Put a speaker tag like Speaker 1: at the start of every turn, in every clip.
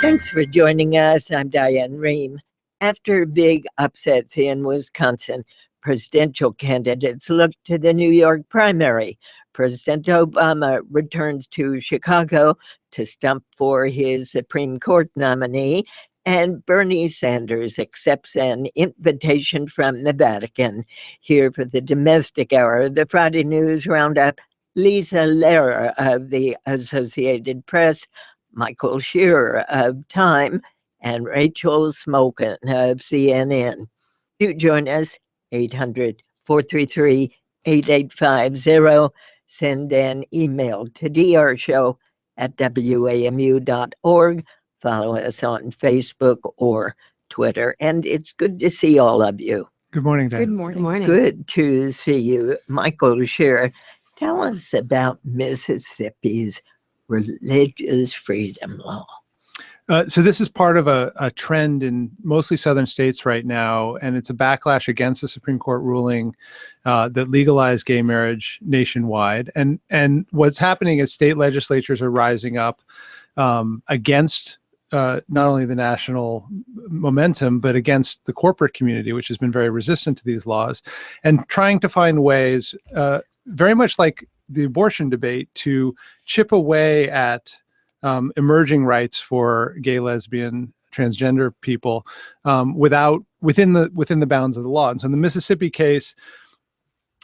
Speaker 1: Thanks for joining us. I'm Diane Rehm. After big upsets in Wisconsin, presidential candidates look to the New York primary. President Obama returns to Chicago to stump for his Supreme Court nominee, and Bernie Sanders accepts an invitation from the Vatican. Here for the domestic hour of the Friday News Roundup, Lisa Lehrer of the Associated Press, Michael Shearer of Time, and Rachel Smoken of CNN. Do join us, 800-433-8850. Send an email to drshow@wamu.org. Follow us on Facebook or Twitter. And it's good to see all of you.
Speaker 2: Good morning, Dan.
Speaker 3: Good morning.
Speaker 4: Good morning.
Speaker 1: Good to see you. Michael Shearer, tell us about Mississippi's religious freedom law.
Speaker 2: So this is part of a trend in mostly southern states right now, and it's a backlash against the Supreme Court ruling that legalized gay marriage nationwide. And what's happening is state legislatures are rising up against not only the national momentum, but against the corporate community, which has been very resistant to these laws, and trying to find ways, very much like the abortion debate, to chip away at emerging rights for gay, lesbian, transgender people within the bounds of the law. And so in the Mississippi case,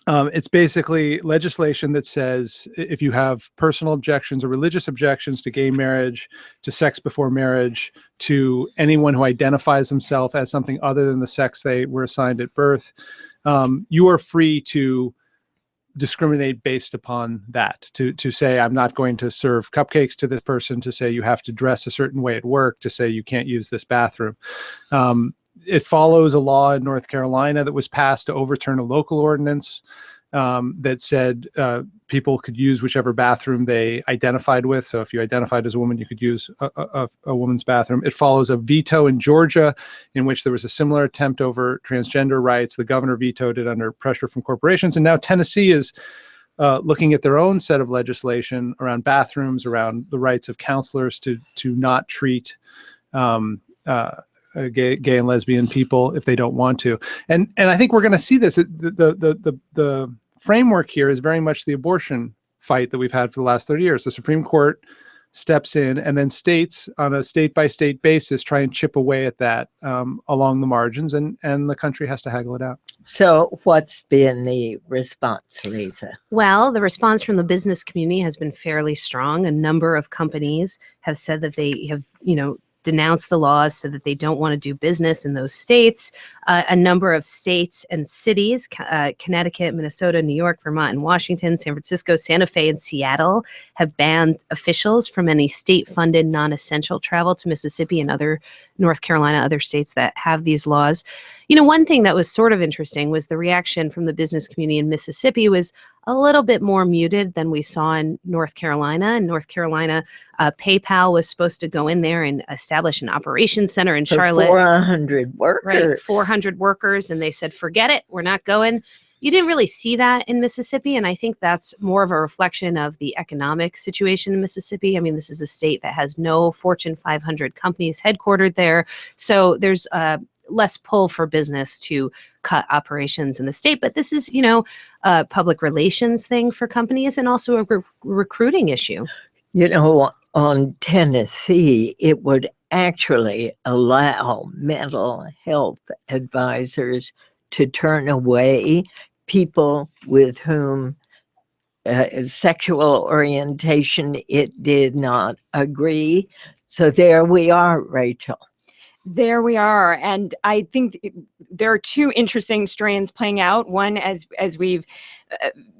Speaker 2: it's basically legislation that says if you have personal objections or religious objections to gay marriage, to sex before marriage, to anyone who identifies themselves as something other than the sex they were assigned at birth, you are free to discriminate based upon that, to say I'm not going to serve cupcakes to this person, to say you have to dress a certain way at work, to say you can't use this bathroom. It follows a law in North Carolina that was passed to overturn a local ordinance that said people could use whichever bathroom they identified with. So if you identified as a woman, you could use a woman's bathroom. It follows a veto in Georgia in which there was a similar attempt over transgender rights. The governor vetoed it under pressure from corporations. And now Tennessee is looking at their own set of legislation around bathrooms, around the rights of counselors to not treat gay and lesbian people if they don't want to. And I think we're going to see this. The framework here is very much the abortion fight that we've had for the last 30 years. The Supreme Court steps in, and then states on a state-by-state basis try and chip away at that along the margins, and the country has to haggle it out.
Speaker 1: So what's been the response, Lisa?
Speaker 4: Well, the response from the business community has been fairly strong. A number of companies have said that they have, denounced the laws, so that they don't want to do business in those states. A number of states and cities, Connecticut, Minnesota, New York, Vermont, and Washington, San Francisco, Santa Fe, and Seattle have banned officials from any state-funded non-essential travel to Mississippi and other North Carolina, other states that have these laws. One thing that was sort of interesting was the reaction from the business community in Mississippi was a little bit more muted than we saw in North Carolina. In North Carolina, PayPal was supposed to go in there and establish an operations center in Charlotte.
Speaker 1: 400 workers.
Speaker 4: Right, 400 workers. And they said, forget it, we're not going. You didn't really see that in Mississippi. And I think that's more of a reflection of the economic situation in Mississippi. I mean, this is a state that has no Fortune 500 companies headquartered there. So there's less pull for business to cut operations in the state. But this is, a public relations thing for companies, and also a recruiting issue.
Speaker 1: On Tennessee, it would actually allow mental health advisors to turn away people with whom sexual orientation it did not agree. So there we are, Rachel.
Speaker 3: There we are. And I think there are two interesting strands playing out. One, as we've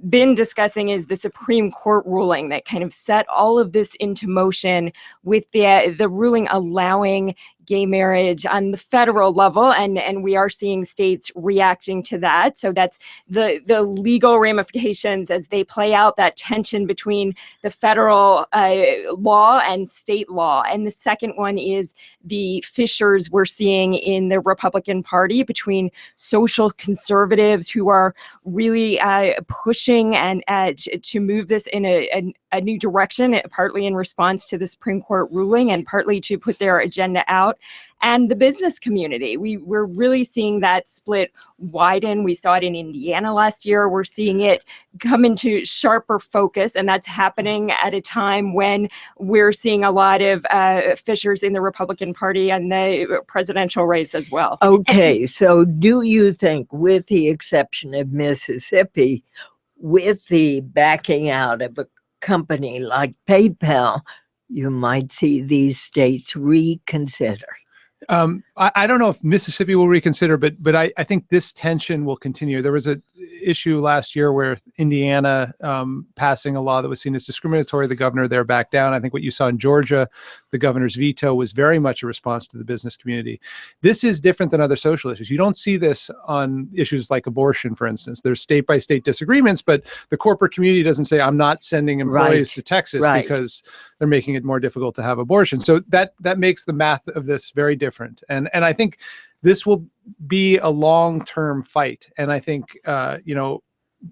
Speaker 3: been discussing, is the Supreme Court ruling that kind of set all of this into motion, with the ruling allowing gay marriage on the federal level, and we are seeing states reacting to that. So that's the legal ramifications as they play out that tension between the federal law and state law. And the second one is the fissures we're seeing in the Republican Party between social conservatives who are really pushing and to move this in a new direction, partly in response to the Supreme Court ruling and partly to put their agenda out, and the business community. We're really seeing that split widen. We saw it in Indiana last year. We're seeing it come into sharper focus, and that's happening at a time when we're seeing a lot of fissures in the Republican Party and the presidential race as well.
Speaker 1: Okay, so do you think, with the exception of Mississippi, with the backing out of a company like PayPal, you might see these states reconsider?
Speaker 2: I don't know if Mississippi will reconsider, but I think this tension will continue. There was an issue last year where Indiana passing a law that was seen as discriminatory, the governor there backed down. I think what you saw in Georgia, the governor's veto was very much a response to the business community. This is different than other social issues. You don't see this on issues like abortion, for instance. There's state-by-state disagreements, but the corporate community doesn't say, I'm not sending employees to Texas because they're making it more difficult to have abortion. So that makes the math of this very different. And I think this will be a long-term fight. And I think,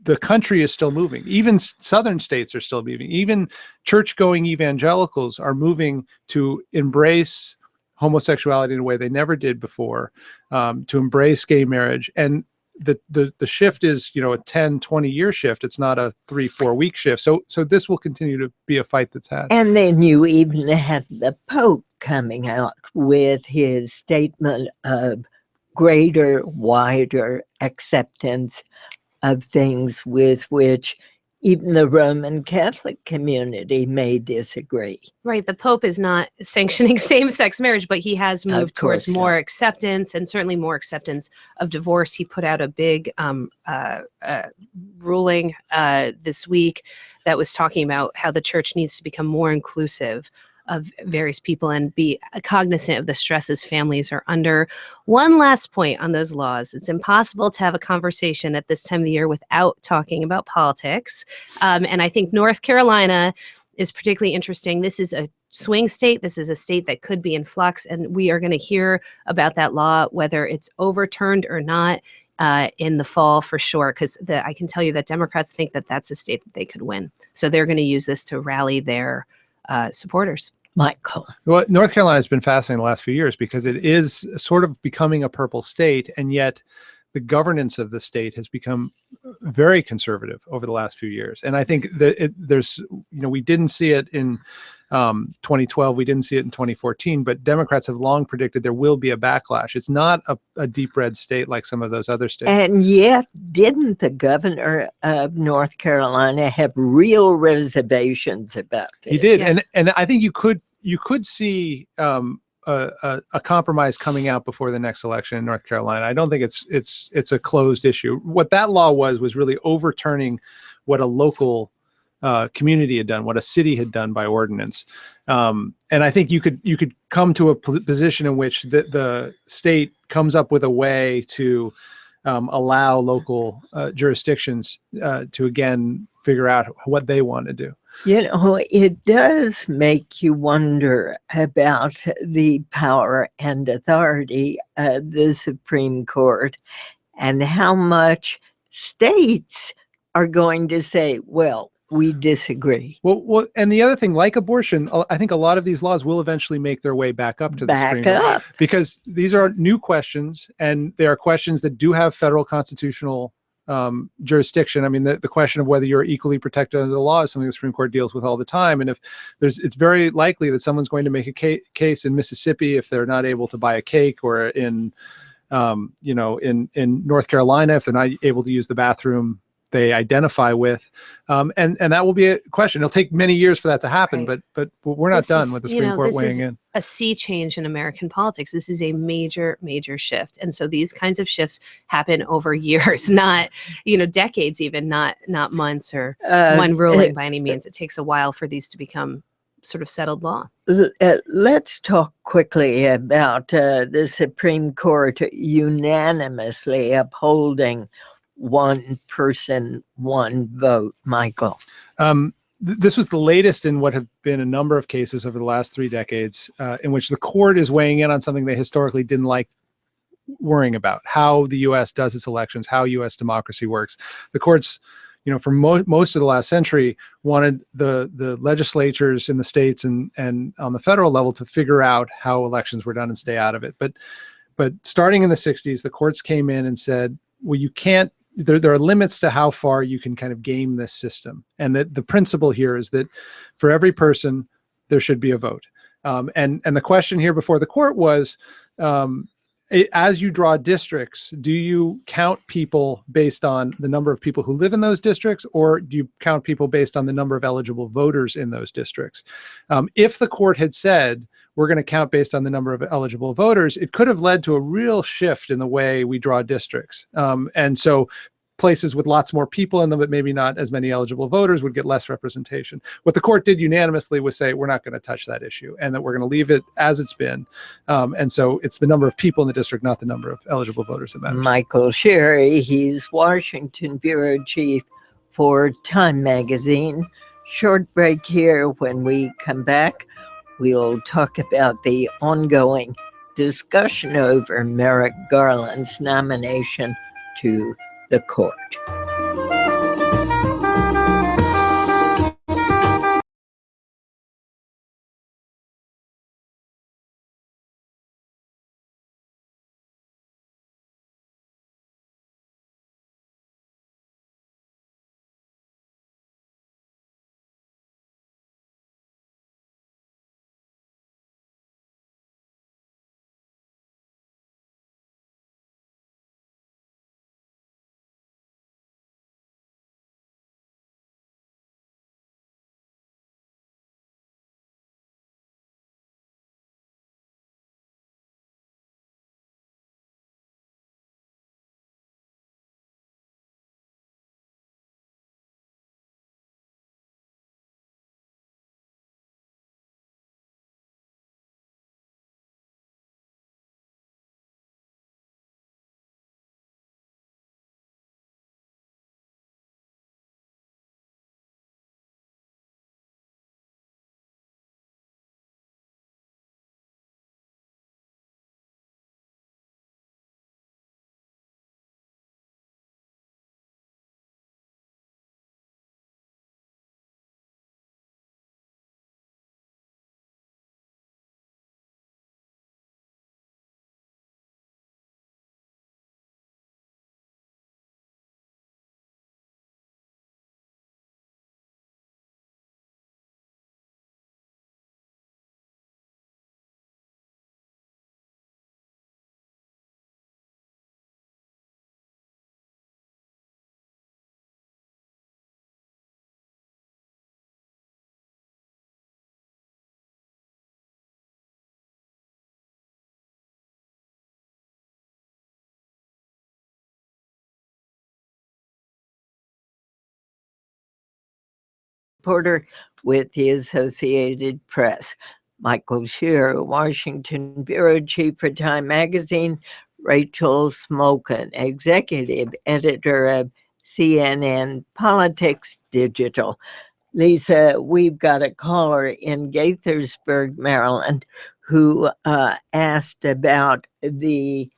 Speaker 2: the country is still moving. Even southern states are still moving. Even church-going evangelicals are moving to embrace homosexuality in a way they never did before, to embrace gay marriage. And the shift is, a 10, 20-year shift. It's not a 3-4 week shift. So this will continue to be a fight that's had.
Speaker 1: And then you even have the Pope coming out with his statement of greater, wider acceptance of things with which even the Roman Catholic community may disagree.
Speaker 4: Right. The Pope is not sanctioning same-sex marriage, but he has moved towards more acceptance, and certainly more acceptance of divorce. He put out a big ruling this week that was talking about how the church needs to become more inclusive of various people and be cognizant of the stresses families are under. One last point on those laws. It's impossible to have a conversation at this time of the year without talking about politics. And I think North Carolina is particularly interesting. This is a swing state. This is a state that could be in flux, and we are going to hear about that law, whether it's overturned or not, in the fall for sure, because I can tell you that Democrats think that that's a state that they could win. So they're going to use this to rally their supporters.
Speaker 1: Michael.
Speaker 2: Well, North Carolina has been fascinating the last few years because it is sort of becoming a purple state, and yet the governance of the state has become very conservative over the last few years. And I think that we didn't see it in 2012, we didn't see it in 2014, but Democrats have long predicted there will be a backlash. It's not a deep red state like some of those other states.
Speaker 1: And yet, didn't the governor of North Carolina have real reservations about this?
Speaker 2: He did. Yeah. And I think you could see a compromise coming out before the next election in North Carolina. I don't think it's a closed issue. What that law was really overturning what a local community had done, what a city had done by ordinance. And I think you could come to a position in which the state comes up with a way to allow local jurisdictions to again figure out what they want to do.
Speaker 1: It does make you wonder about the power and authority of the Supreme Court and how much states are going to say, well, we disagree.
Speaker 2: Well, and the other thing, like abortion, I think a lot of these laws will eventually make their way back up to the Supreme Court, because these are new questions, and they are questions that do have federal constitutional jurisdiction. I mean, the question of whether you're equally protected under the law is something the Supreme Court deals with all the time. And if it's very likely that someone's going to make a case in Mississippi if they're not able to buy a cake, or in North Carolina if they're not able to use the bathroom they identify with, and that will be a question. It'll take many years for that to happen, right. but we're not done with the Supreme Court weighing in.
Speaker 4: A sea change in American politics. This is a major shift, and so these kinds of shifts happen over years, not decades, even not months or one ruling by any means. It takes a while for these to become sort of settled law.
Speaker 1: Let's talk quickly about the Supreme Court unanimously upholding one person, one vote. Michael.
Speaker 2: This was the latest in what have been a number of cases over the last 3 decades in which the court is weighing in on something they historically didn't like worrying about: how the U.S. does its elections, how U.S. democracy works. The courts, for most of the last century, wanted the legislatures in the states and on the federal level to figure out how elections were done and stay out of it. But starting in the 60s, the courts came in and said, well, you can't. There are limits to how far you can kind of game this system. And that the principle here is that for every person, there should be a vote. And the question here before the court was, as you draw districts, do you count people based on the number of people who live in those districts, or do you count people based on the number of eligible voters in those districts? If the court had said, we're going to count based on the number of eligible voters, it could have led to a real shift in the way we draw districts. And so places with lots more people in them, but maybe not as many eligible voters, would get less representation. What the court did unanimously was say, we're not going to touch that issue, and that we're going to leave it as it's been. And so it's the number of people in the district, not the number of eligible voters that matters.
Speaker 1: Michael Sherry, he's Washington Bureau Chief for Time Magazine. Short break here. When we come back, we'll talk about the ongoing discussion over Merrick Garland's nomination to the court. Reporter with the Associated Press. Michael Shear, Washington Bureau Chief for Time Magazine. Rachel Smokin, Executive Editor of CNN Politics Digital. Lisa, we've got a caller in Gaithersburg, Maryland, who asked about the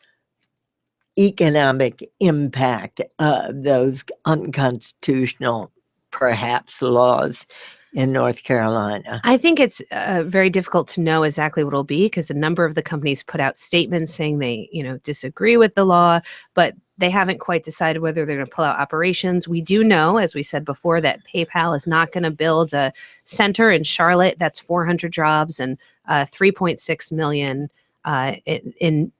Speaker 1: economic impact of those unconstitutional, perhaps, laws in North Carolina.
Speaker 4: I think it's very difficult to know exactly what it'll be, because a number of the companies put out statements saying they, disagree with the law, but they haven't quite decided whether they're going to pull out operations. We do know, as we said before, that PayPal is not going to build a center in Charlotte. That's 400 jobs and 3.6 million in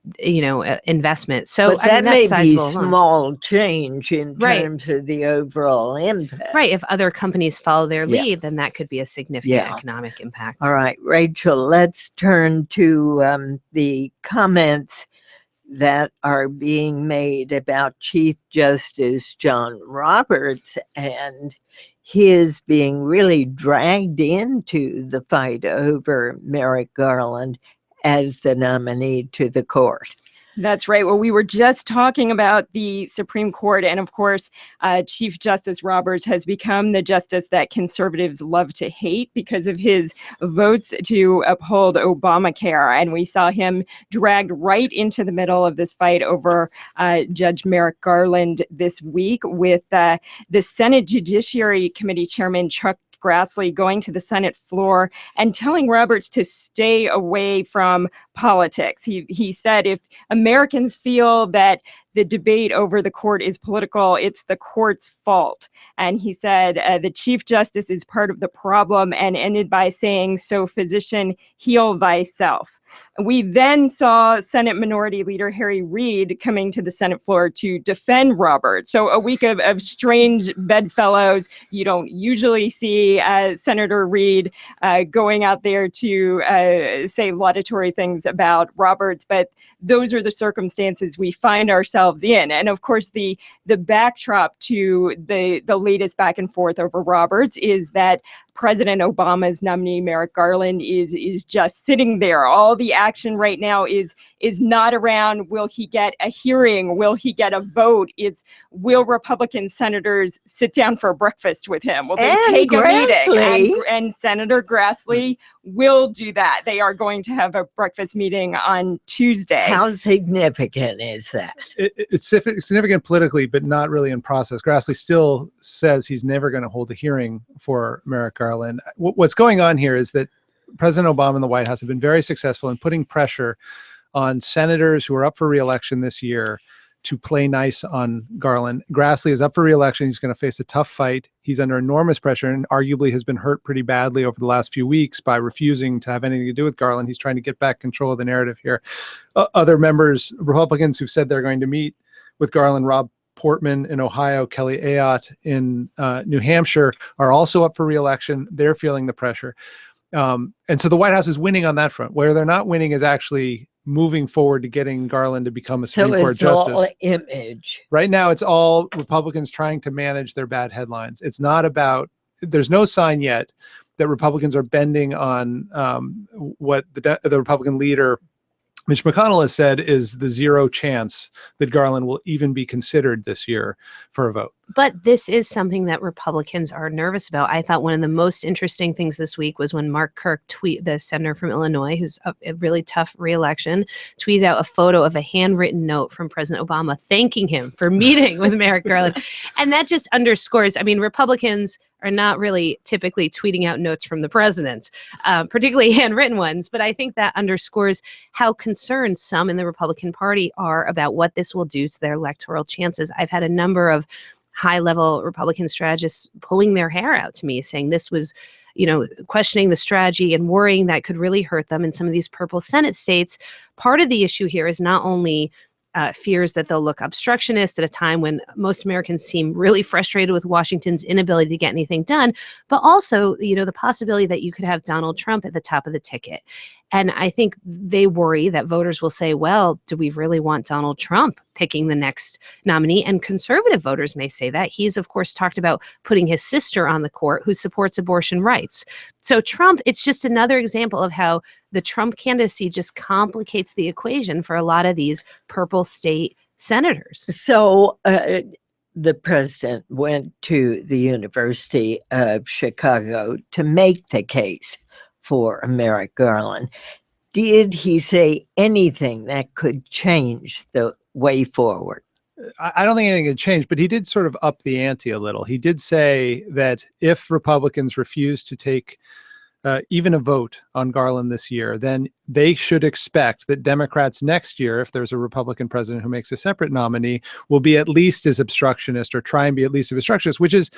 Speaker 4: investment. So
Speaker 1: but that
Speaker 4: that's
Speaker 1: may be
Speaker 4: alone.
Speaker 1: Small change in
Speaker 4: Right.
Speaker 1: terms of the overall impact.
Speaker 4: Right. If other companies follow their
Speaker 1: Yeah.
Speaker 4: lead, then that could be a significant
Speaker 1: Yeah.
Speaker 4: economic impact.
Speaker 1: All right, Rachel, let's turn to the comments that are being made about Chief Justice John Roberts and he is being really dragged into the fight over Merrick Garland as the nominee to the court.
Speaker 3: That's right. Well, we were just talking about the Supreme Court. And of course, Chief Justice Roberts has become the justice that conservatives love to hate because of his votes to uphold Obamacare. And we saw him dragged right into the middle of this fight over Judge Merrick Garland this week with the Senate Judiciary Committee Chairman Chuck Grassley going to the Senate floor and telling Roberts to stay away from politics. He said if Americans feel that the debate over the court is political, it's the court's fault. And he said the Chief Justice is part of the problem, and ended by saying, "So physician, heal thyself." We then saw Senate Minority Leader Harry Reid coming to the Senate floor to defend Roberts. So a week of strange bedfellows. You don't usually see Senator Reid going out there to say laudatory things about Roberts, but those are the circumstances we find ourselves in. And of course, the backdrop to the latest back and forth over Roberts is that President Obama's nominee, Merrick Garland, is just sitting there. All the action right now is not around, will he get a hearing? Will he get a vote? It's, will Republican senators sit down for breakfast with him? Will they take a meeting? And Senator Grassley will do that. They are going to have a breakfast meeting on Tuesday.
Speaker 1: How significant is that?
Speaker 2: It's significant politically, but not really in process. Grassley still says he's never going to hold a hearing for Merrick Garland. What's going on here is that President Obama and the White House have been very successful in putting pressure on senators who are up for re-election this year to play nice on Garland. Grassley is up for re-election. He's going to face a tough fight. He's under enormous pressure and arguably has been hurt pretty badly over the last few weeks by refusing to have anything to do with Garland. He's trying to get back control of the narrative here. Other members, Republicans who've said they're going to meet with Garland, Rob Portman in Ohio, Kelly Ayotte in New Hampshire, are also up for re-election. They're feeling the pressure. And so the White House is winning on that front. Where they're not winning is actually moving forward to getting Garland to become a Supreme Court justice.
Speaker 1: All image.
Speaker 2: Right now, it's all Republicans trying to manage their bad headlines. It's not about, there's no sign yet that Republicans are bending on what the Republican leader, Mitch McConnell, has said is the zero chance that Garland will even be considered this year for a vote.
Speaker 4: But this is something that Republicans are nervous about. I thought one of the most interesting things this week was when Mark Kirk, the senator from Illinois, who's a really tough re-election, tweeted out a photo of a handwritten note from President Obama thanking him for meeting with Merrick Garland. And that just underscores, I mean, Republicans are not really typically tweeting out notes from the president, particularly handwritten ones. But I think that underscores how concerned some in the Republican Party are about what this will do to their electoral chances. I've had a number of high-level Republican strategists pulling their hair out to me, saying this was, questioning the strategy and worrying that could really hurt them in some of these purple Senate states. Part of the issue here is not only fears that they'll look obstructionist at a time when most Americans seem really frustrated with Washington's inability to get anything done, but also, the possibility that you could have Donald Trump at the top of the ticket. And I think they worry that voters will say, well, do we really want Donald Trump picking the next nominee? And conservative voters may say that. He's, of course, talked about putting his sister on the court who supports abortion rights. So Trump, it's just another example of how the Trump candidacy just complicates the equation for a lot of these purple state senators.
Speaker 1: So the president went to the University of Chicago to make the case for Merrick Garland. Did he say anything that could change the way forward?
Speaker 2: I don't think anything had changed, but he did sort of up the ante a little. He did say that if Republicans refuse to take even a vote on Garland this year, then they should expect that Democrats next year, if there's a Republican president who makes a separate nominee, will be at least as obstructionist or try and be at least as obstructionist, which is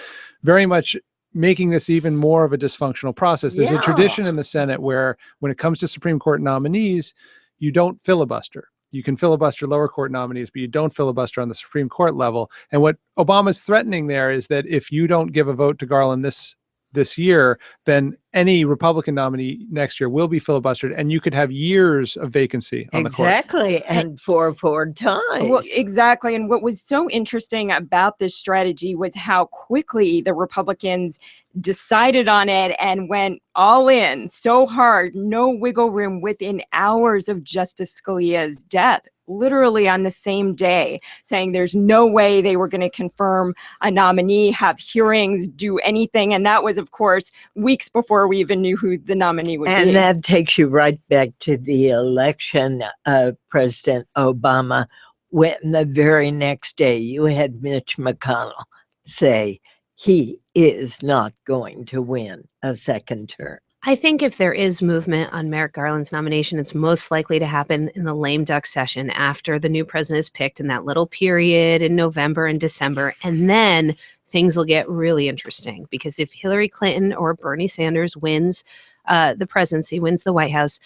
Speaker 2: very much making this even more of a dysfunctional process. There's a tradition in the Senate where when it comes to Supreme Court nominees, you don't filibuster. You can filibuster lower court nominees, but you don't filibuster on the Supreme Court level. And what Obama's threatening there is that if you don't give a vote to Garland this this year, then any Republican nominee next year will be filibustered, and you could have years of vacancy on the court.
Speaker 1: Exactly, and 4 ties.
Speaker 3: Well, exactly. And what was so interesting about this strategy was how quickly the Republicans decided on it and went all in so hard, no wiggle room, within hours of Justice Scalia's death, literally on the same day, saying there's no way they were going to confirm a nominee, have hearings, do anything. And that was, of course, weeks before we even knew who the nominee would be.
Speaker 1: And that takes you right back to the election of President Obama, when the very next day you had Mitch McConnell say he is not going to win a second term.
Speaker 4: I think if there is movement on Merrick Garland's nomination, it's most likely to happen in the lame duck session after the new president is picked, in that little period in November and December. And then things will get really interesting, because if Hillary Clinton or Bernie Sanders wins the presidency, wins the White House,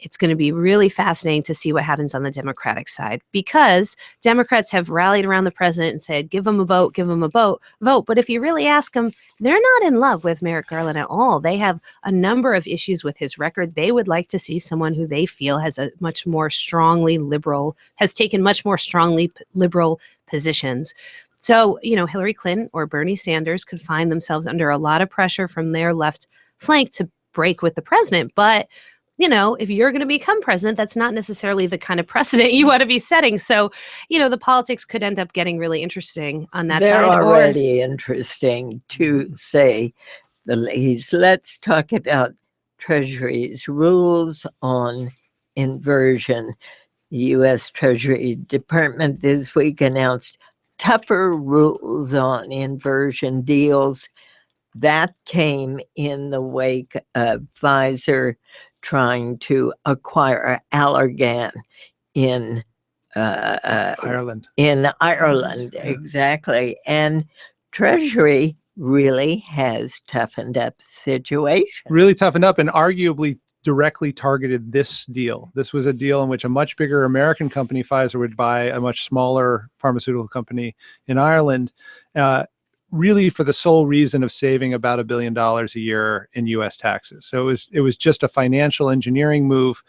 Speaker 4: it's going to be really fascinating to see what happens on the Democratic side, because Democrats have rallied around the president and said, give him a vote, give him a vote. But if you really ask them, they're not in love with Merrick Garland at all. They have a number of issues with his record. They would like to see someone who they feel has a much more strongly liberal, has taken much more strongly liberal positions. So, Hillary Clinton or Bernie Sanders could find themselves under a lot of pressure from their left flank to break with the president. But if you're going to become president, that's not necessarily the kind of precedent you want to be setting. So, the politics could end up getting really interesting on that side.
Speaker 1: They're already interesting, to say the least. Let's talk about Treasury's rules on inversion. The U.S. Treasury Department this week announced tougher rules on inversion deals. That came in the wake of Pfizer trying to acquire Allergan in
Speaker 2: Ireland.
Speaker 1: Exactly. And Treasury really has toughened up the situation.
Speaker 2: Really toughened up, and arguably directly targeted this deal. This was a deal in which a much bigger American company, Pfizer, would buy a much smaller pharmaceutical company in Ireland, really for the sole reason of saving about $1 billion a year in U.S. taxes. So it was just a financial engineering move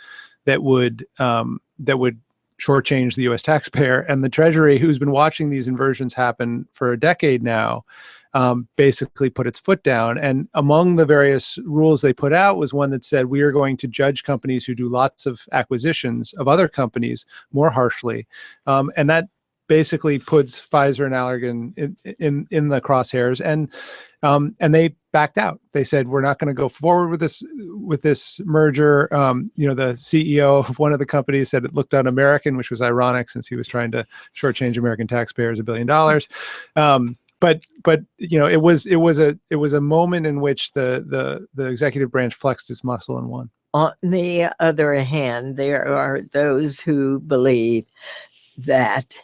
Speaker 2: that would shortchange the U.S. taxpayer. And the Treasury, who's been watching these inversions happen for a decade now, basically put its foot down. And among the various rules they put out was one that said, we are going to judge companies who do lots of acquisitions of other companies more harshly. And that basically puts Pfizer and Allergan in the crosshairs, and they backed out. They said, we're not going to go forward with this merger. The CEO of one of the companies said it looked un-American, which was ironic since he was trying to shortchange American taxpayers $1 billion. But it was a moment in which the executive branch flexed its muscle and won.
Speaker 1: On the other hand, there are those who believe that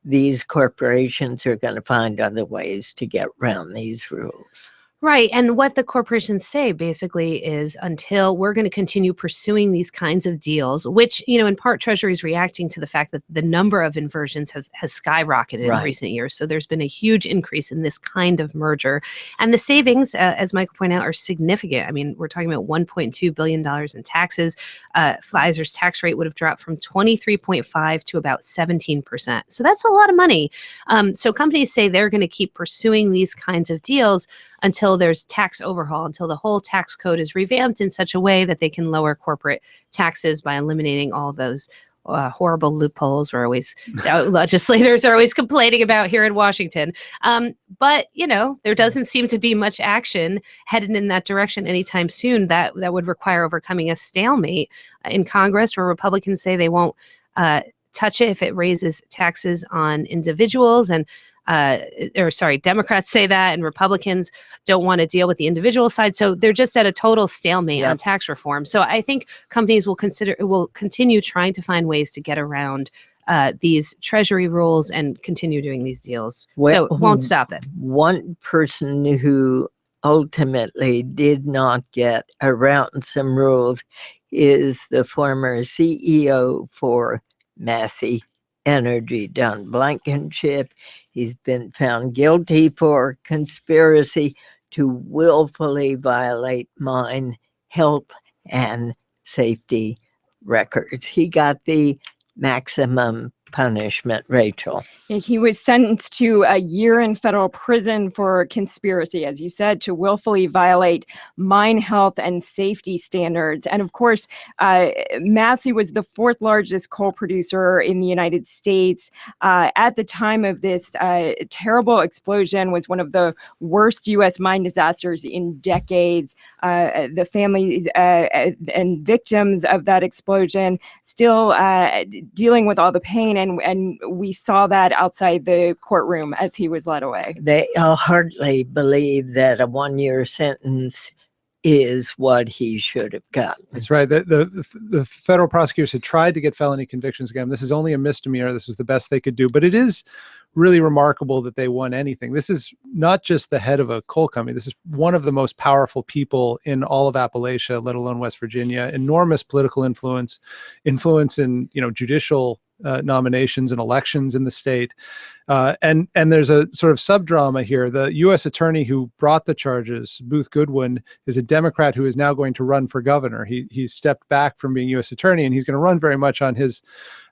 Speaker 1: these corporations are going to find other ways to get around these rules.
Speaker 4: Right. And what the corporations say basically is, until we're going to continue pursuing these kinds of deals, which, in part Treasury is reacting to the fact that the number of inversions has skyrocketed in recent years. So there's been a huge increase in this kind of merger. And the savings, as Michael pointed out, are significant. I mean, we're talking about $1.2 billion in taxes. Pfizer's tax rate would have dropped from 23.5% to about 17%. So that's a lot of money. So companies say they're going to keep pursuing these kinds of deals until there's tax overhaul, until the whole tax code is revamped in such a way that they can lower corporate taxes by eliminating all those horrible loopholes legislators are always complaining about here in Washington. But there doesn't seem to be much action headed in that direction anytime soon. That would require overcoming a stalemate in Congress, where Republicans say they won't touch it if it raises taxes on individuals, and Democrats say that, and Republicans don't want to deal with the individual side. So they're just at a total stalemate on tax reform. So I think companies will continue trying to find ways to get around these Treasury rules and continue doing these deals. So it won't stop it.
Speaker 1: One person who ultimately did not get around some rules is the former CEO for Massey Energy, Don Blankenship. He's been found guilty for conspiracy to willfully violate mine health and safety records. He got the maximum punishment, Rachel.
Speaker 3: He was sentenced to a year in federal prison for conspiracy, as you said, to willfully violate mine health and safety standards. And of course, Massey was the fourth largest coal producer in the United States. At the time of this terrible explosion, was one of the worst U.S. mine disasters in decades. The families and victims of that explosion still dealing with all the pain, and we saw that outside the courtroom as he was led away.
Speaker 1: They hardly believe that a 1-year sentence is what he should have gotten.
Speaker 2: That's right. The federal prosecutors had tried to get felony convictions again. This is only a misdemeanor. This was the best they could do. But it is really remarkable that they won anything. This is not just the head of a coal company. This is one of the most powerful people in all of Appalachia, let alone West Virginia. Enormous political influence in judicial nominations and elections in the state. And there's a sort of subdrama here. The U.S. attorney who brought the charges, Booth Goodwin, is a Democrat who is now going to run for governor. He's stepped back from being U.S. attorney, and he's going to run very much on his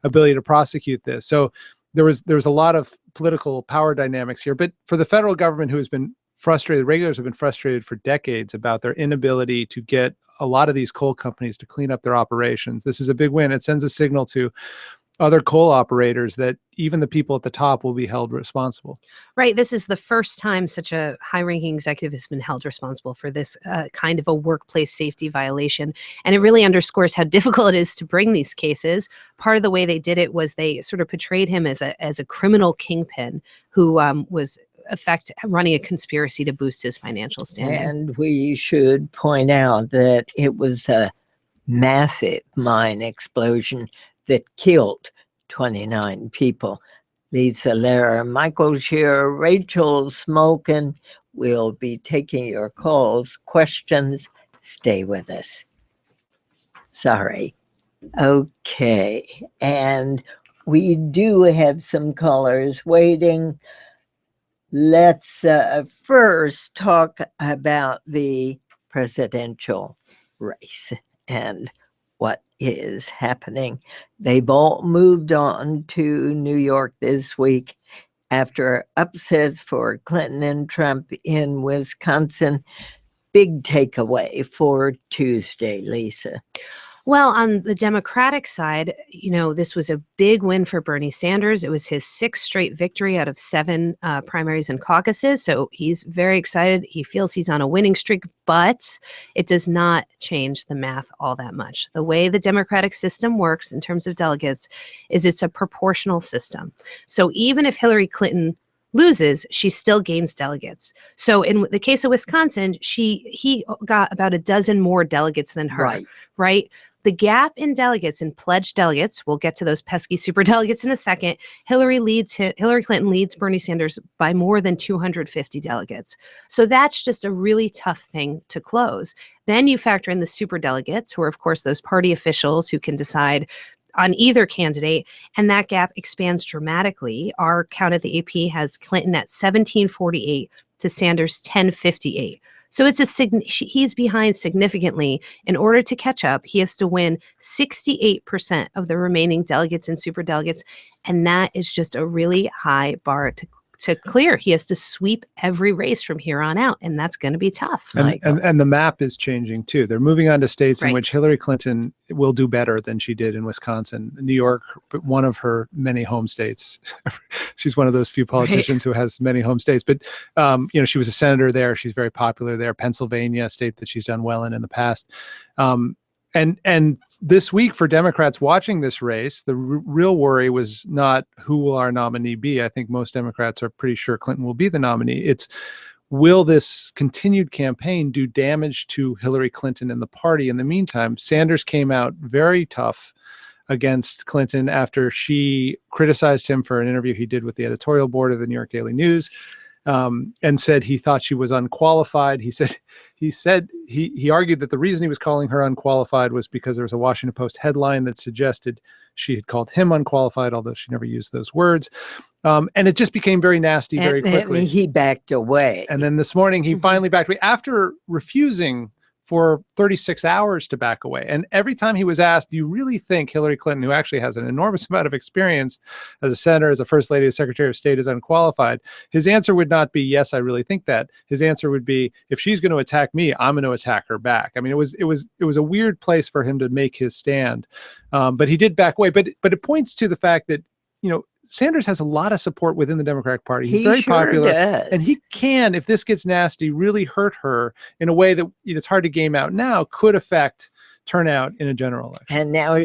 Speaker 2: ability to prosecute this. So there was a lot of political power dynamics here. But for the federal government, who has been frustrated, regulators have been frustrated for decades about their inability to get a lot of these coal companies to clean up their operations. This is a big win. It sends a signal to other coal operators that even the people at the top will be held responsible.
Speaker 4: Right. This is the first time such a high-ranking executive has been held responsible for this kind of a workplace safety violation. And it really underscores how difficult it is to bring these cases. Part of the way they did it was they sort of portrayed him as a criminal kingpin who was running a conspiracy to boost his financial standing.
Speaker 1: And we should point out that it was a massive mine explosion that killed 29 people. Lisa Lehrer, Michael Shearer, Rachel Smoken will be taking your calls, questions. Stay with us. Sorry. Okay. And we do have some callers waiting. Let's first talk about the presidential race and what is happening. They've all moved on to New York this week after upsets for Clinton and Trump in Wisconsin. Big takeaway for Tuesday, Lisa.
Speaker 4: Well, on the Democratic side, this was a big win for Bernie Sanders. It was his 6th straight victory out of 7 primaries and caucuses. So he's very excited. He feels he's on a winning streak, but it does not change the math all that much. The way the Democratic system works in terms of delegates is it's a proportional system. So even if Hillary Clinton loses, she still gains delegates. So in the case of Wisconsin, he got about a dozen more delegates than her, right? The gap in delegates, in pledged delegates, we'll get to those pesky super delegates in a second. Hillary Clinton leads Bernie Sanders by more than 250 delegates. So that's just a really tough thing to close. Then you factor in the super delegates, who are, of course, those party officials who can decide on either candidate, and that gap expands dramatically. Our count at the AP has Clinton at 1748 to Sanders 1058. So he's behind significantly. In order to catch up, he has to win 68% of the remaining delegates and superdelegates, and that is just a really high bar to clear. He has to sweep every race from here on out, and that's going to be tough.
Speaker 2: And the map is changing too. They're moving on to states in which Hillary Clinton will do better than she did in Wisconsin. New York, one of her many home states. She's one of those few politicians who has many home states. But she was a senator there. She's very popular there. Pennsylvania, a state that she's done well in the past. And this week, for Democrats watching this race, the real worry was not who will our nominee be. I think most Democrats are pretty sure Clinton will be the nominee. It's, will this continued campaign do damage to Hillary Clinton and the party? In the meantime, Sanders came out very tough against Clinton after she criticized him for an interview he did with the editorial board of the New York Daily News. and said he thought she was unqualified. He argued that the reason he was calling her unqualified was because there was a Washington Post headline that suggested she had called him unqualified, although she never used those words. And it just became very nasty very quickly.
Speaker 1: And he backed away.
Speaker 2: And then this morning he finally backed away after refusing for 36 hours to back away. And every time he was asked, do you really think Hillary Clinton, who actually has an enormous amount of experience as a senator, as a first lady, as Secretary of State, is unqualified? His answer would not be, yes, I really think that. His answer would be, if she's going to attack me, I'm going to attack her back. I mean, it was a weird place for him to make his stand. But he did back away. But it points to the fact that, Sanders has a lot of support within the Democratic Party. He's very popular.
Speaker 1: Does.
Speaker 2: And he can, if this gets nasty, really hurt her in a way that it's hard to game out now, could affect turnout in a general election.
Speaker 1: And now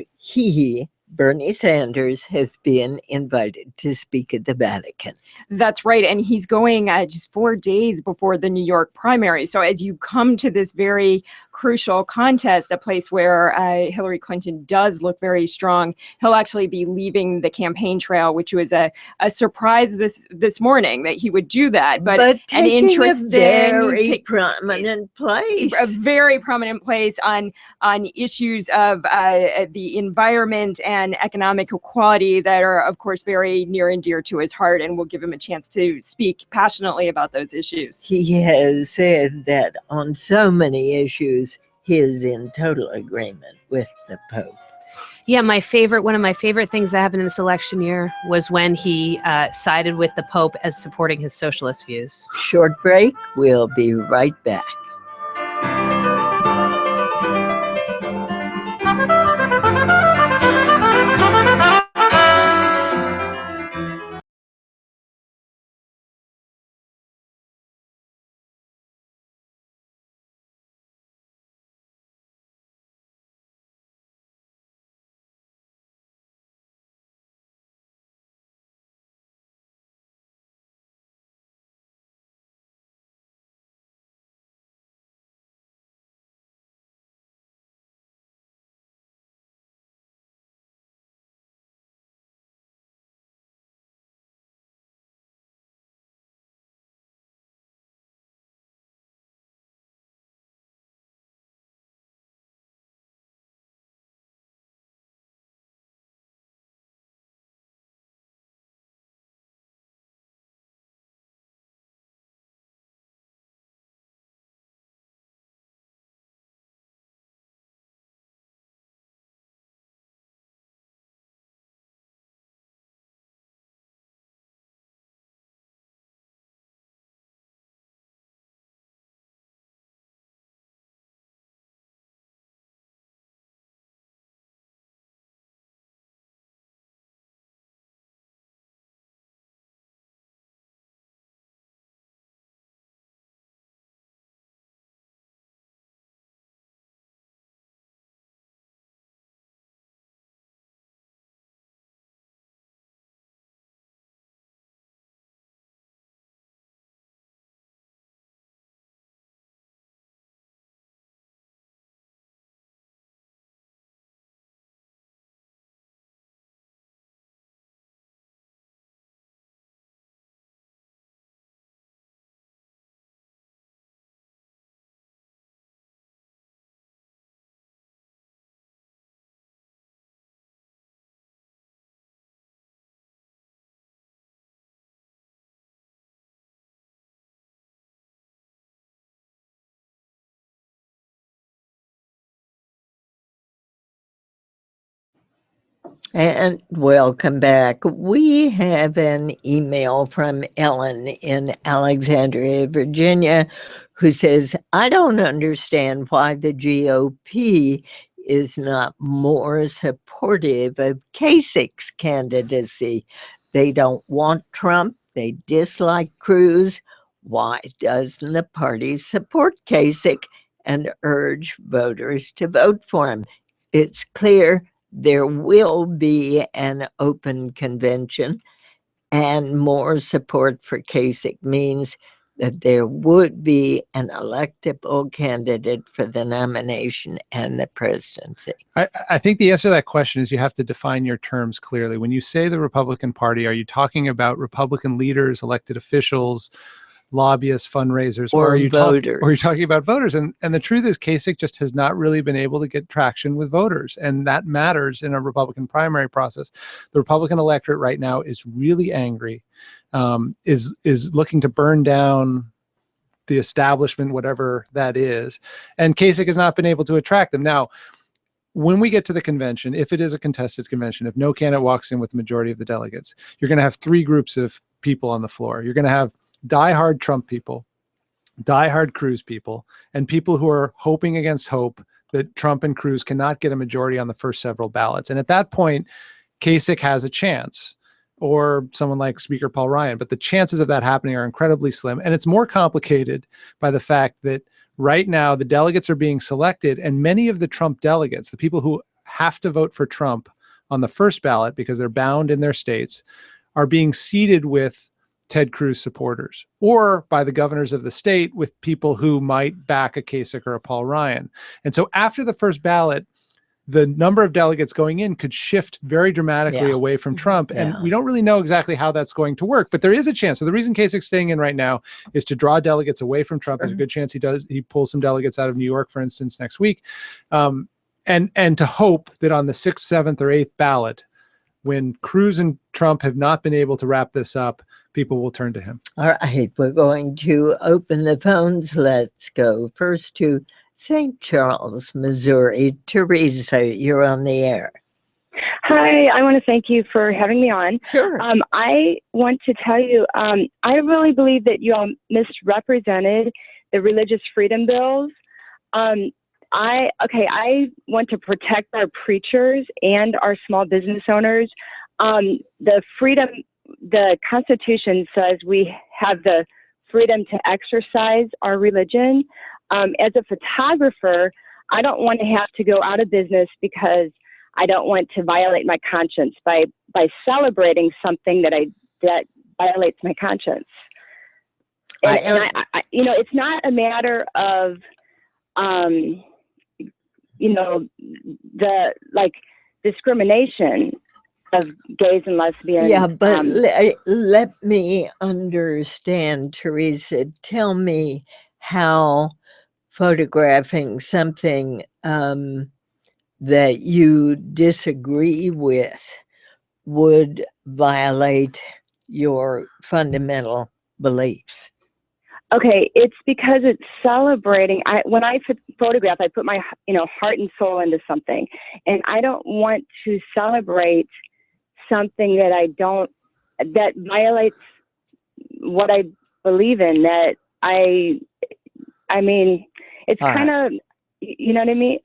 Speaker 1: Bernie Sanders, has been invited to speak at the Vatican.
Speaker 3: That's right. And he's going just 4 days before the New York primary. So as you come to this very crucial contest, a place where Hillary Clinton does look very strong, he'll actually be leaving the campaign trail, which was a surprise this morning that he would do that. But an interesting,
Speaker 1: very prominent place.
Speaker 3: A very prominent place on issues of the environment and economic equality that are, of course, very near and dear to his heart, and will give him a chance to speak passionately about those issues.
Speaker 1: He has said that on so many issues, he is in total agreement with the Pope.
Speaker 4: Yeah, one of my favorite things that happened in this election year was when he sided with the Pope as supporting his socialist views.
Speaker 1: Short break. We'll be right back. And welcome back. We have an email from Ellen in Alexandria, Virginia, who says, I don't understand why the GOP is not more supportive of Kasich's candidacy. They don't want Trump. They dislike Cruz. Why doesn't the party support Kasich and urge voters to vote for him? It's clear there will be an open convention, and more support for Kasich means that there would be an electable candidate for the nomination and the presidency.
Speaker 2: I think the answer to that question is you have to define your terms clearly. When you say the Republican Party, are you talking about Republican leaders, elected officials, lobbyists, fundraisers,
Speaker 1: Or
Speaker 2: are you
Speaker 1: voters.
Speaker 2: or are you talking about voters? And the truth is, Kasich just has not really been able to get traction with voters, and that matters in a Republican primary process. The Republican electorate right now is really angry, is looking to burn down the establishment, whatever that is, and Kasich has not been able to attract them. Now, when we get to the convention, if it is a contested convention, if no candidate walks in with the majority of the delegates, you're going to have three groups of people on the floor. You're going to have diehard Trump people, diehard Cruz people, and people who are hoping against hope that Trump and Cruz cannot get a majority on the first several ballots. And at that point, Kasich has a chance, or someone like Speaker Paul Ryan. But the chances of that happening are incredibly slim. And it's more complicated by the fact that right now the delegates are being selected, and many of the Trump delegates, the people who have to vote for Trump on the first ballot because they're bound in their states, are being seated with Ted Cruz supporters, or by the governors of the state with people who might back a Kasich or a Paul Ryan. And so after the first ballot, the number of delegates going in could shift very dramatically away from Trump. And we don't really know exactly how that's going to work, but there is a chance. So the reason Kasich's staying in right now is to draw delegates away from Trump. There's a good chance he pulls some delegates out of New York, for instance, next week. And to hope that on the 6th, 7th, or 8th ballot, when Cruz and Trump have not been able to wrap this up, people will turn to him.
Speaker 1: All right, we're going to open the phones. Let's go first to St. Charles, Missouri. Teresa, you're on the air.
Speaker 5: Hi, I want to thank you for having me on.
Speaker 1: Sure.
Speaker 5: I want to tell you, I really believe that you all misrepresented the religious freedom bills. I want to protect our preachers and our small business owners. The Constitution says we have the freedom to exercise our religion. As a photographer, I don't want to have to go out of business because I don't want to violate my conscience by celebrating something that violates my conscience. And I it's not a matter of, the discrimination of gays and lesbians.
Speaker 1: Yeah, but let me understand, Teresa. Tell me how photographing something that you disagree with would violate your fundamental beliefs.
Speaker 5: Okay, it's because it's celebrating. When I photograph, I put my heart and soul into something, and I don't want to celebrate something that violates what I believe in. That I mean, it's kind of, you know what I mean?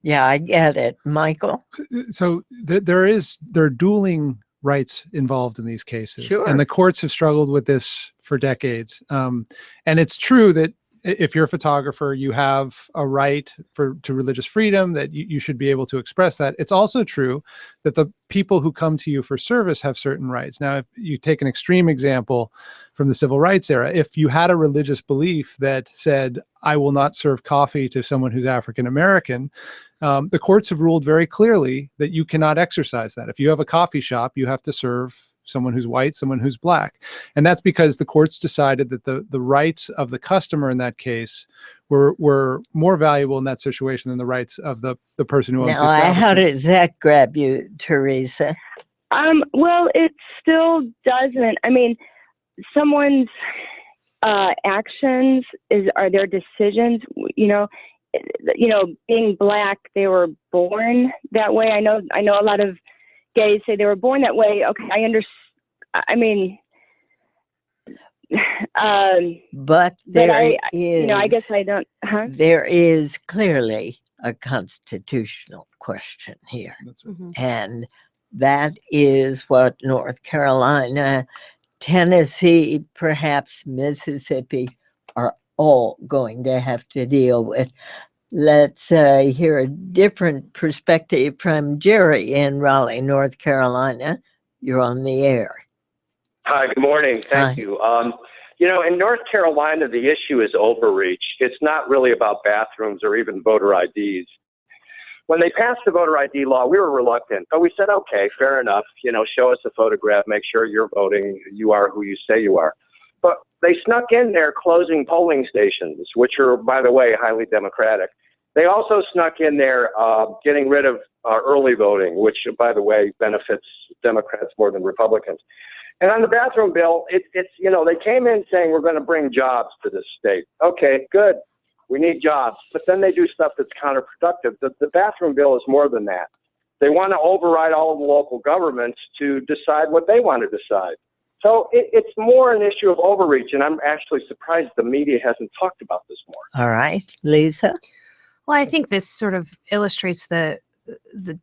Speaker 1: Yeah, I get it. Michael?
Speaker 2: So there are dueling rights involved in these cases.
Speaker 1: Sure.
Speaker 2: And the courts have struggled with this for decades. And it's true that if you're a photographer, you have a right to religious freedom, that you should be able to express that. It's also true that the people who come to you for service have certain rights. Now, if you take an extreme example from the civil rights era, if you had a religious belief that said, I will not serve coffee to someone who's African American, the courts have ruled very clearly that you cannot exercise that. If you have a coffee shop, you have to serve someone who's white, someone who's black. And that's because the courts decided that the rights of the customer in that case were more valuable in that situation than the rights of the person who owns the establishment.
Speaker 1: How does that grab you, Teresa?
Speaker 5: Well, it still doesn't. I mean, someone's actions are their decisions. Being black, they were born that way. I know a lot of gays say they were born that way. Okay, I understand. I mean,
Speaker 1: but
Speaker 5: I guess I don't. Huh?
Speaker 1: There is clearly a constitutional question here, and that is what North Carolina, Tennessee, perhaps Mississippi are all going to have to deal with. Let's hear a different perspective from Jerry in Raleigh, North Carolina. You're on the air.
Speaker 6: Hi, good morning. Thank you. In North Carolina, the issue is overreach. It's not really about bathrooms or even voter IDs. When they passed the voter ID law, we were reluctant, but we said, okay, fair enough. Show us a photograph, make sure you're voting, you are who you say you are. But they snuck in there closing polling stations, which are, by the way, highly democratic. They also snuck in there getting rid of early voting, which, by the way, benefits Democrats more than Republicans. And on the bathroom bill, it's they came in saying we're going to bring jobs to this state. Okay, good. We need jobs. But then they do stuff that's counterproductive. The bathroom bill is more than that. They want to override all of the local governments to decide what they want to decide. So it's more an issue of overreach, and I'm actually surprised the media hasn't talked about this more.
Speaker 1: All right, Lisa?
Speaker 4: Well, I think this sort of illustrates the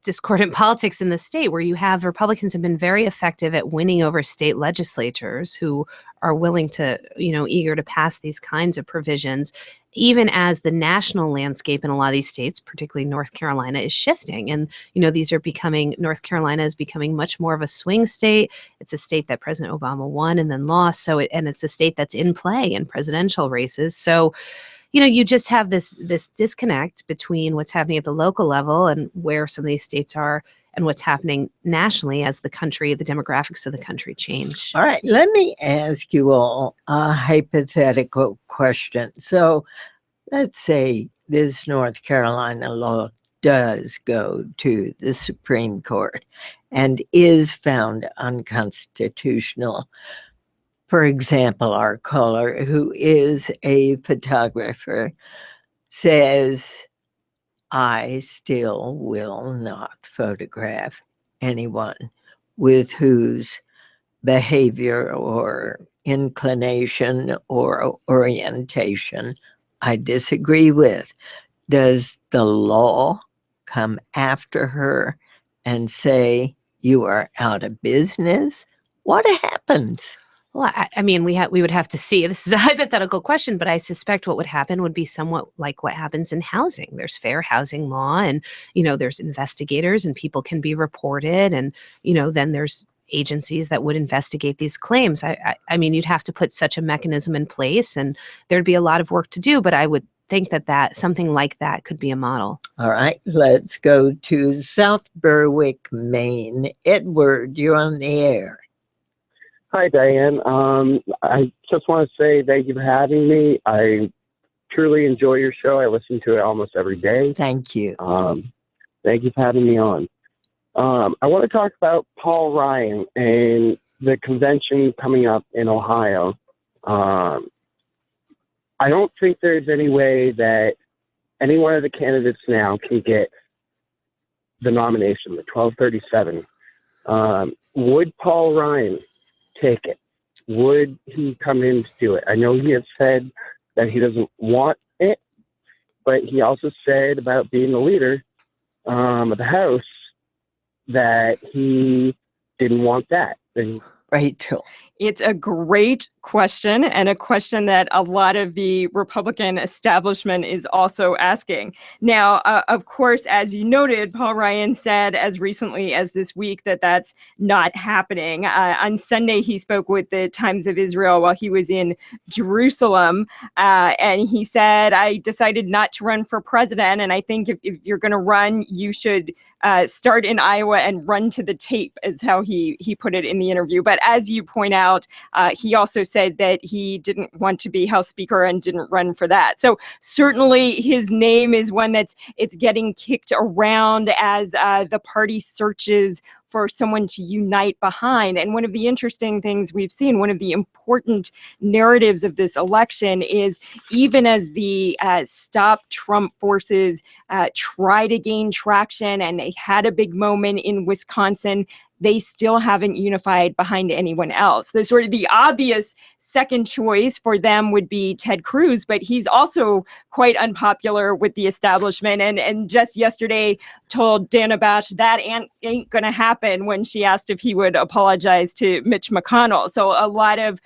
Speaker 4: discordant politics in the state, where you have Republicans have been very effective at winning over state legislatures who are willing to, eager to pass these kinds of provisions, even as the national landscape in a lot of these states, particularly North Carolina, is shifting. And, North Carolina is becoming much more of a swing state. It's a state that President Obama won and then lost. And it's a state that's in play in presidential races. So, you just have this disconnect between what's happening at the local level and where some of these states are and what's happening nationally as the demographics of the country change.
Speaker 1: All right, let me ask you all a hypothetical question. So let's say this North Carolina law does go to the Supreme Court and is found unconstitutional. For example, our caller, who is a photographer, says, I still will not photograph anyone with whose behavior or inclination or orientation I disagree with. Does the law come after her and say, you are out of business? What happens?
Speaker 4: Well, we would have to see. This is a hypothetical question, but I suspect what would happen would be somewhat like what happens in housing. There's fair housing law, and there's investigators, and people can be reported, and then there's agencies that would investigate these claims. You'd have to put such a mechanism in place, and there'd be a lot of work to do. But I would think that something like that could be a model.
Speaker 1: All right, let's go to South Berwick, Maine. Edward, you're on the air.
Speaker 7: Hi, Diane. I just want to say thank you for having me. I truly enjoy your show. I listen to it almost every day.
Speaker 1: Thank you.
Speaker 7: Thank you for having me on. I want to talk about Paul Ryan and the convention coming up in Ohio. I don't think there's any way that any one of the candidates now can get the nomination, the 1237. Would Paul Ryan take it? Would he come in to do it? I know he has said that he doesn't want it, but he also said about being the leader of the House that he didn't want that.
Speaker 1: Rachel.
Speaker 3: It's a great question, and a question that a lot of the Republican establishment is also asking. Now, of course, as you noted, Paul Ryan said as recently as this week that that's not happening. On Sunday, he spoke with the Times of Israel while he was in Jerusalem, and he said, I decided not to run for president, and I think if you're going to run, you should start in Iowa and run to the tape, is how he put it in the interview. But as you point out, he also said that he didn't want to be House Speaker and didn't run for that. So certainly his name is one it's getting kicked around as the party searches for someone to unite behind. And one of the interesting things we've seen, one of the important narratives of this election is even as the Stop Trump forces try to gain traction, and they had a big moment in Wisconsin, they still haven't unified behind anyone else. The sort of the obvious second choice for them would be Ted Cruz, but he's also quite unpopular with the establishment, and just yesterday told Dana Bash that ain't gonna happen when she asked if he would apologize to Mitch McConnell. So a lot of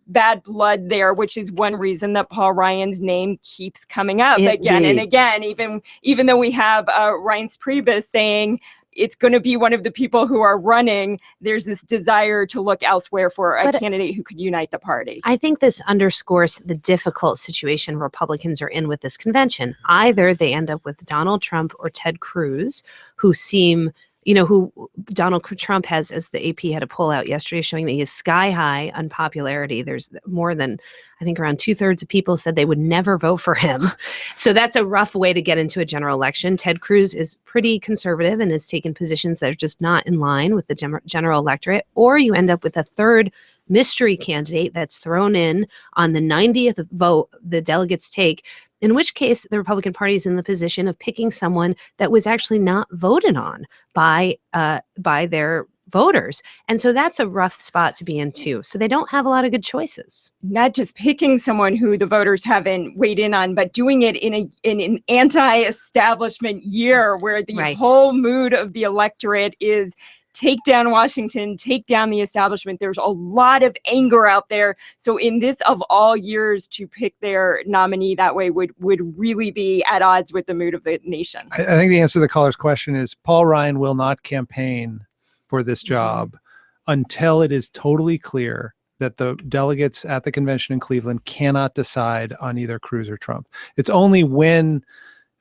Speaker 3: bad blood there, which is one reason that Paul Ryan's name keeps coming up again and again, even though we have Reince Priebus saying it's going to be one of the people who are running, there's this desire to look elsewhere for a candidate who could unite the party.
Speaker 4: I think this underscores the difficult situation Republicans are in with this convention. Either they end up with Donald Trump or Ted Cruz, who seem who Donald Trump has, as the AP had a poll out yesterday showing that he is sky high on popularity. There's more than, I think, around 2/3 of people said they would never vote for him. So that's a rough way to get into a general election. Ted Cruz is pretty conservative and has taken positions that are just not in line with the general electorate. Or you end up with a third mystery candidate that's thrown in on the 90th vote the delegates take, in which case the Republican Party is in the position of picking someone that was actually not voted on by their voters. And so that's a rough spot to be in too. So they don't have a lot of good choices.
Speaker 3: Not just picking someone who the voters haven't weighed in on, but doing it in an anti-establishment year where the whole mood of the electorate is take down Washington, take down the establishment. There's a lot of anger out there. So in this of all years, to pick their nominee that way would really be at odds with the mood of the nation.
Speaker 2: I think the answer to the caller's question is Paul Ryan will not campaign for this job until it is totally clear that the delegates at the convention in Cleveland cannot decide on either Cruz or Trump. It's only when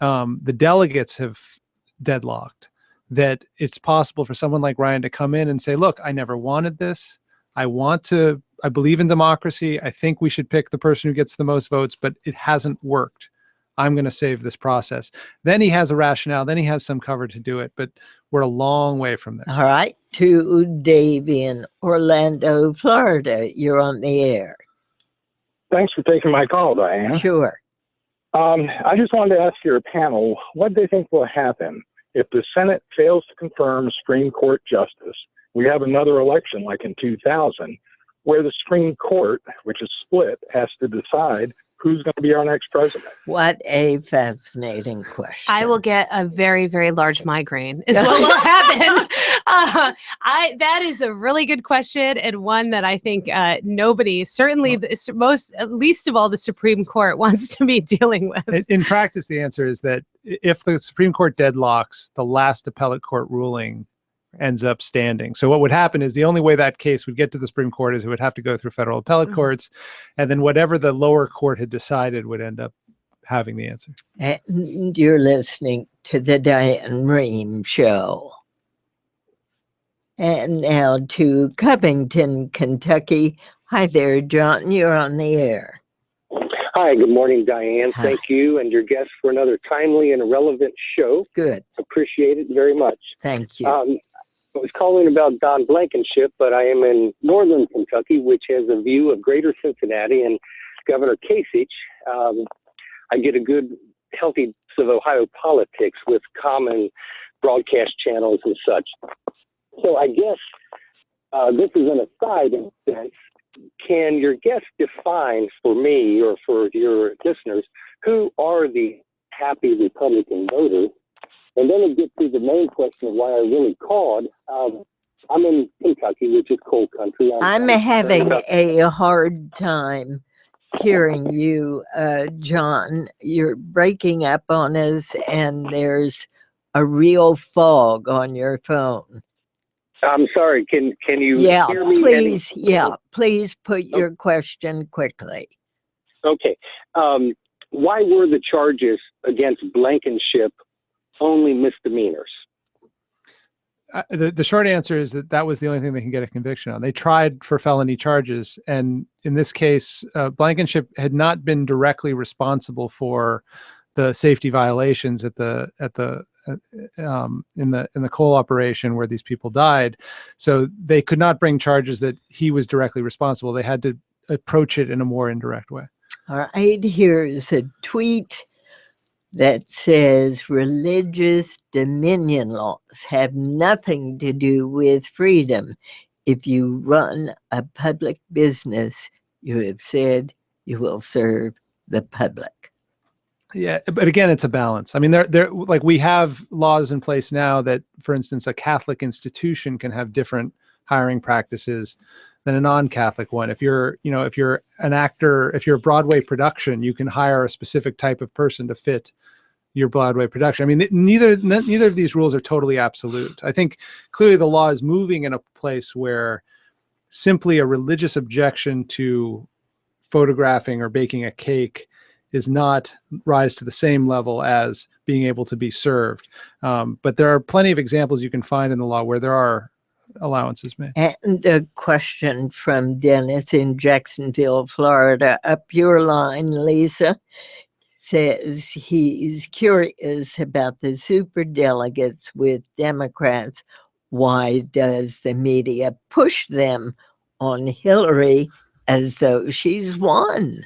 Speaker 2: the delegates have deadlocked that it's possible for someone like Ryan to come in and say, look, I never wanted this. I believe in democracy. I think we should pick the person who gets the most votes, but it hasn't worked. I'm going to save this process. Then he has a rationale. Then he has some cover to do it, but we're a long way from there.
Speaker 1: All right. To Dave in Orlando, Florida. You're on the air.
Speaker 8: Thanks for taking my call, Diane.
Speaker 1: Sure.
Speaker 8: I just wanted to ask your panel, what do they think will happen if the Senate fails to confirm Supreme Court justice? We have another election like in 2000 where the Supreme Court, which is split, has to decide who's going to be our next president.
Speaker 1: What a fascinating question.
Speaker 4: I will get a very, very large migraine is what will happen. That is a really good question, and one that I think nobody, certainly least of all the Supreme Court, wants to be dealing with.
Speaker 2: In practice, the answer is that if the Supreme Court deadlocks, the last appellate court ruling ends up standing. So what would happen is the only way that case would get to the Supreme Court is it would have to go through federal appellate courts, and then whatever the lower court had decided would end up having the answer.
Speaker 1: And you're listening to the Diane Rehm Show. And now to Covington, Kentucky. Hi there, John. You're on the air.
Speaker 9: Hi, good morning, Diane.
Speaker 1: Hi.
Speaker 9: Thank you and your guests for another timely and relevant show.
Speaker 1: Good.
Speaker 9: Appreciate it very much.
Speaker 1: Thank you.
Speaker 9: I was calling about Don Blankenship, but I am in northern Kentucky, which has a view of greater Cincinnati and Governor Kasich. I get a good, healthy dose of Ohio politics with common broadcast channels and such. So I guess this is an aside in a sense. Can your guest define for me or for your listeners who are the happy Republican voters? And then it gets to the main question of why I really called. I'm in Kentucky, which is coal country.
Speaker 1: I'm having a hard time hearing you, John. You're breaking up on us, and there's a real fog on your phone.
Speaker 9: I'm sorry. Can you hear me?
Speaker 1: Please. Please put your question quickly.
Speaker 9: Okay. Why were the charges against Blankenship only misdemeanors?
Speaker 2: The short answer is that was the only thing they can get a conviction on. They tried for felony charges, and in this case, Blankenship had not been directly responsible for the safety violations in the coal operation where these people died. So they could not bring charges that he was directly responsible. They had to approach it in a more indirect way.
Speaker 1: All right, here's a tweet that says religious dominion laws have nothing to do with freedom. If you run a public business, you have said you will serve the public.
Speaker 2: Yeah, but again, it's a balance. I mean, there like we have laws in place now that, for instance, a Catholic institution can have different hiring practices than a non-Catholic one. If you're an actor, if you're a Broadway production, you can hire a specific type of person to fit your Broadway production. I mean, neither of these rules are totally absolute. I think clearly the law is moving in a place where simply a religious objection to photographing or baking a cake is not rise to the same level as being able to be served. But there are plenty of examples you can find in the law where there are allowances made.
Speaker 1: And a question from Dennis in Jacksonville, Florida. Up your line, Lisa, says he's curious about the superdelegates with Democrats. Why does the media push them on Hillary as though she's won?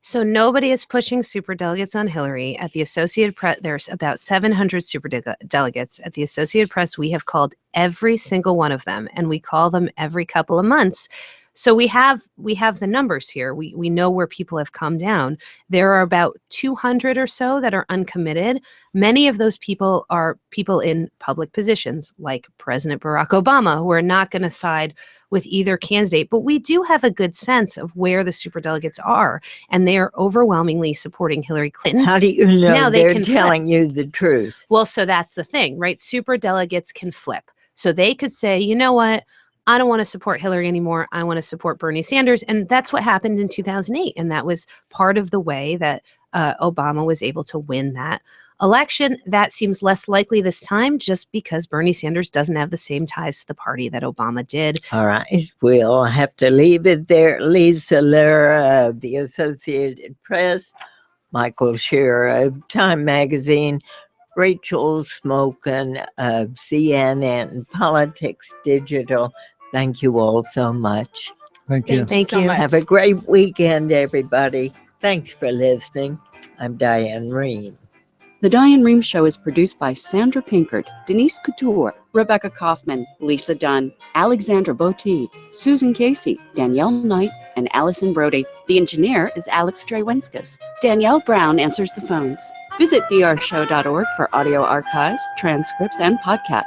Speaker 4: So nobody is pushing superdelegates on Hillary. At the Associated Press, there's about 700 superdelegates. At the Associated Press, we have called every single one of them, and we call them every couple of months. So we have the numbers here. We know where people have come down. There are about 200 or so that are uncommitted. Many of those people are people in public positions, like President Barack Obama, who are not going to side with either candidate. But we do have a good sense of where the superdelegates are, and they are overwhelmingly supporting Hillary Clinton.
Speaker 1: How do you know
Speaker 4: Now
Speaker 1: they're
Speaker 4: can
Speaker 1: telling you the truth?
Speaker 4: Well, so that's the thing, right? Superdelegates can flip. So they could say, you know what? I don't want to support Hillary anymore. I want to support Bernie Sanders. And that's what happened in 2008. And that was part of the way that Obama was able to win that election. That seems less likely this time just because Bernie Sanders doesn't have the same ties to the party that Obama did.
Speaker 1: All right. We'll have to leave it there. Lisa Lura of the Associated Press, Michael Shearer of Time Magazine, Rachel Smoken of CNN Politics Digital. Thank you all so much.
Speaker 2: Thank you.
Speaker 4: Thank you.
Speaker 1: Have a great weekend, everybody. Thanks for listening. I'm Diane Rehm.
Speaker 10: The Diane Rehm Show is produced by Sandra Pinkard, Denise Couture, Rebecca Kaufman, Lisa Dunn, Alexandra Botti, Susan Casey, Danielle Knight, and Allison Brody. The engineer is Alex Drewenskas. Danielle Brown answers the phones. Visit drshow.org for audio archives, transcripts, and podcasts.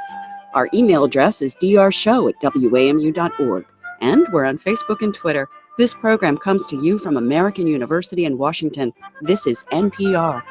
Speaker 10: Our email address is drshow@wamu.org. And we're on Facebook and Twitter. This program comes to you from American University in Washington. This is NPR.